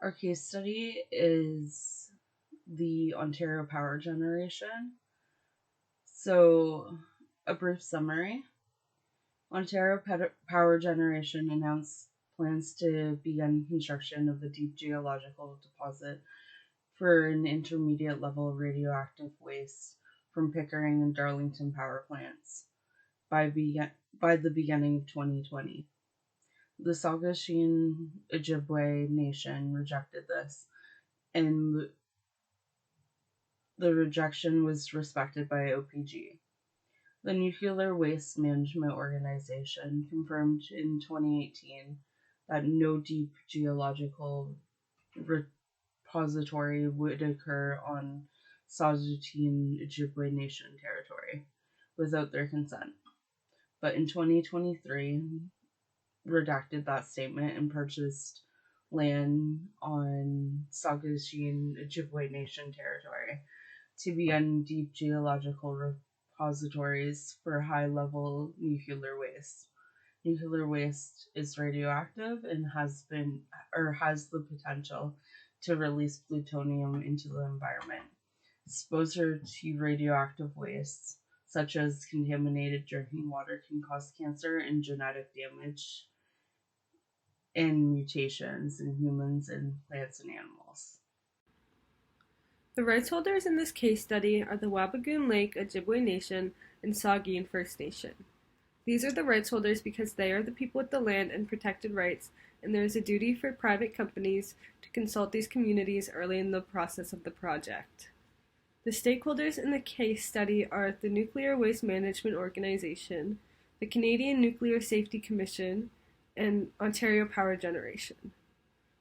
Our case study is the Ontario Power Generation. So, a brief summary. Ontario Power Generation announced plans to begin construction of a deep geological deposit for an intermediate level of radioactive waste from Pickering and Darlington power plants by the beginning of 2020. The Saugasheen Ojibwe Nation rejected this, and the rejection was respected by OPG. The Nuclear Waste Management Organization confirmed in 2018 that no deep geological repository would occur on Saugasheen Ojibwe Nation territory without their consent. But in 2023, redacted that statement and purchased land on Saugasheen Ojibwe Nation territory to begin deep geological repositories for high-level nuclear waste. Nuclear waste is radioactive and has the potential to release plutonium into the environment. Exposure to radioactive waste, such as contaminated drinking water, can cause cancer and genetic damage and mutations in humans and plants and animals. The rights holders in this case study are the Wabigoon Lake Ojibwe Nation and Saugeen First Nation. These are the rights holders because they are the people with the land and protected rights, and there is a duty for private companies to consult these communities early in the process of the project. The stakeholders in the case study are the Nuclear Waste Management Organization, the Canadian Nuclear Safety Commission, and Ontario Power Generation.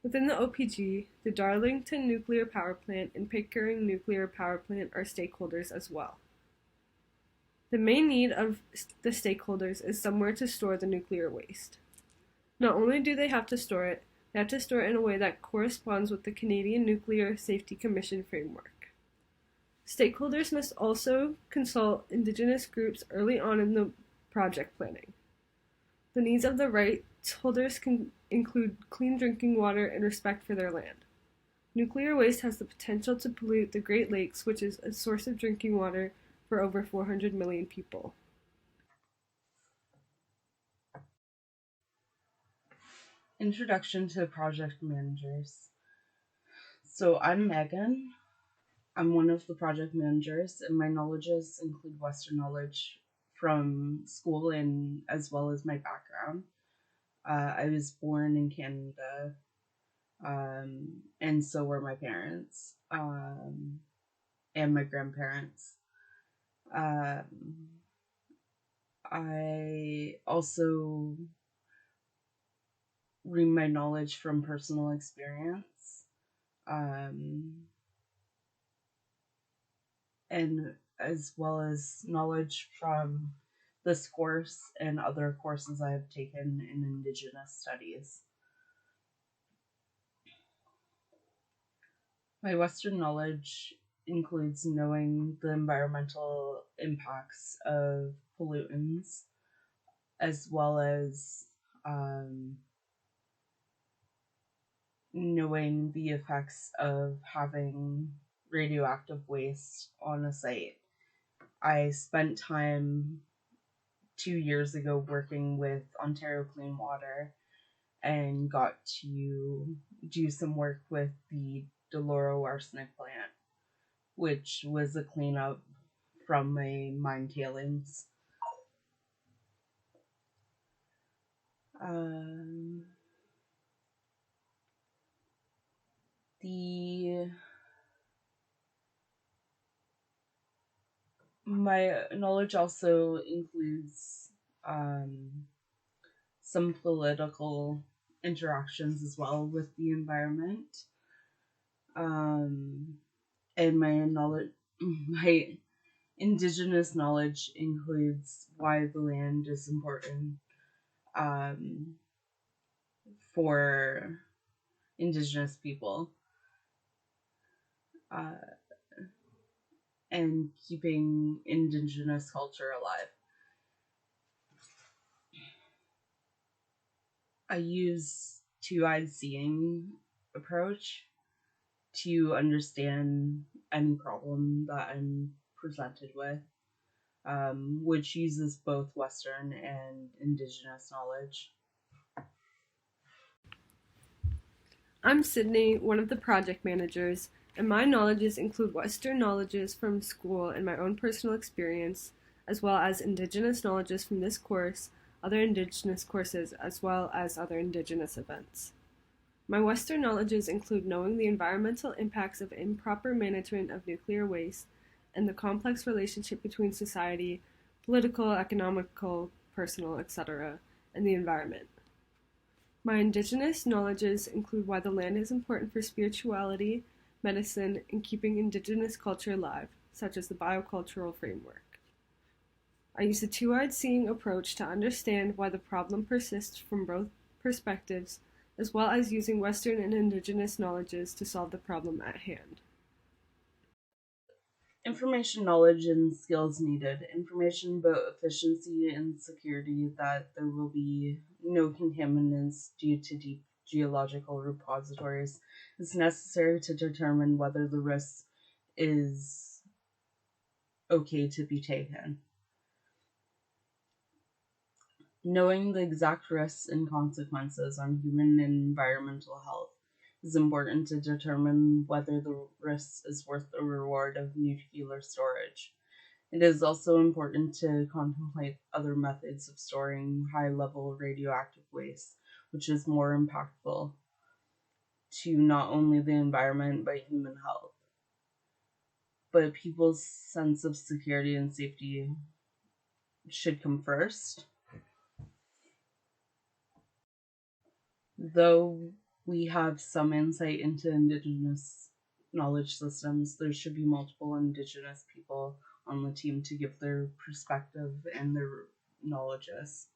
Within the OPG, the Darlington Nuclear Power Plant and Pickering Nuclear Power Plant are stakeholders as well. The main need of the stakeholders is somewhere to store the nuclear waste. Not only do they have to store it, they have to store it in a way that corresponds with the Canadian Nuclear Safety Commission framework. Stakeholders must also consult Indigenous groups early on in the project planning. The needs of the rights holders can include clean drinking water and respect for their land. Nuclear waste has the potential to pollute the Great Lakes, which is a source of drinking water for over 400 million people. Introduction to project managers. So I'm Megan. I'm one of the project managers, and my knowledges include Western knowledge from school and as well as my background. I was born in Canada, and so were my parents, and my grandparents. I also read my knowledge from personal experience, and as well as knowledge from this course and other courses I have taken in Indigenous studies. My Western knowledge includes knowing the environmental impacts of pollutants, as well as knowing the effects of having radioactive waste on a site. I spent time 2 years ago working with Ontario Clean Water and got to do some work with the Deloro arsenic plant, which was a cleanup from my mine tailings. My knowledge also includes some political interactions as well with the environment. And my Indigenous knowledge includes why the land is important for Indigenous people, and keeping Indigenous culture alive. I use two-eyed seeing approach to understand any problem that I'm presented with, which uses both Western and Indigenous knowledge. I'm Sydney, one of the project managers, and my knowledges include Western knowledges from school and my own personal experience, as well as Indigenous knowledges from this course, other Indigenous courses, as well as other Indigenous events. My Western knowledges include knowing the environmental impacts of improper management of nuclear waste and the complex relationship between society, political, economical, personal, etc., and the environment. My Indigenous knowledges include why the land is important for spirituality, medicine, and keeping Indigenous culture alive, such as the biocultural framework. I use the two-eyed seeing approach to understand why the problem persists from both perspectives, as well as using Western and Indigenous knowledges to solve the problem at hand. Information, knowledge, and skills needed. Information about efficiency and security, that there will be no contaminants due to deep geological repositories, is necessary to determine whether the risk is okay to be taken. Knowing the exact risks and consequences on human and environmental health is important to determine whether the risk is worth the reward of nuclear storage. It is also important to contemplate other methods of storing high-level radioactive waste, which is more impactful to not only the environment but human health. But people's sense of security and safety should come first. Though we have some insight into Indigenous knowledge systems, there should be multiple Indigenous people on the team to give their perspective and their knowledges.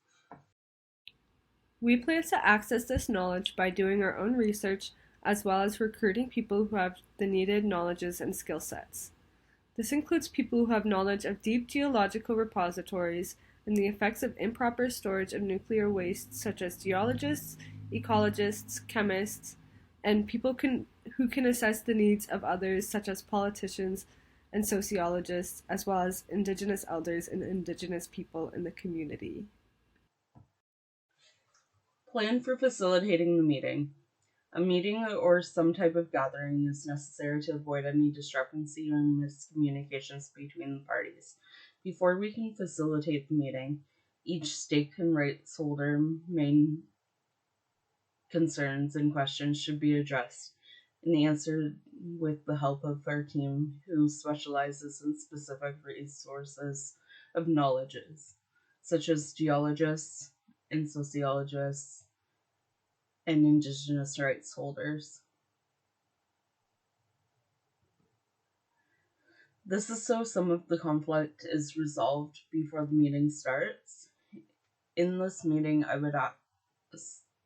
We plan to access this knowledge by doing our own research as well as recruiting people who have the needed knowledges and skill sets. This includes people who have knowledge of deep geological repositories and the effects of improper storage of nuclear waste, such as geologists, ecologists, chemists, and people who can assess the needs of others, such as politicians and sociologists, as well as Indigenous elders and Indigenous people in the community. Plan for facilitating the meeting. A meeting or some type of gathering is necessary to avoid any discrepancy or miscommunications between the parties. Before we can facilitate the meeting, each stake and rights holder main concerns and questions should be addressed and answered with the help of our team who specializes in specific resources of knowledges, such as geologists and sociologists and Indigenous rights holders. This is so some of the conflict is resolved before the meeting starts. In this meeting, I would ask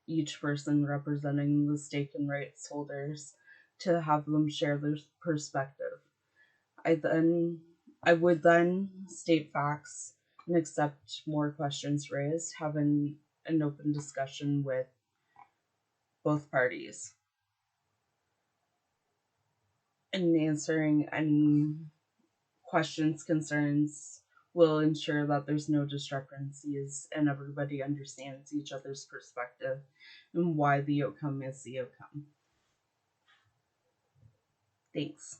each person representing the stake and rights holders to have them share their perspective. I would then state facts and accept more questions raised, having an open discussion with both parties and answering any questions, concerns will ensure that there's no discrepancies and everybody understands each other's perspective and why the outcome is the outcome. Thanks.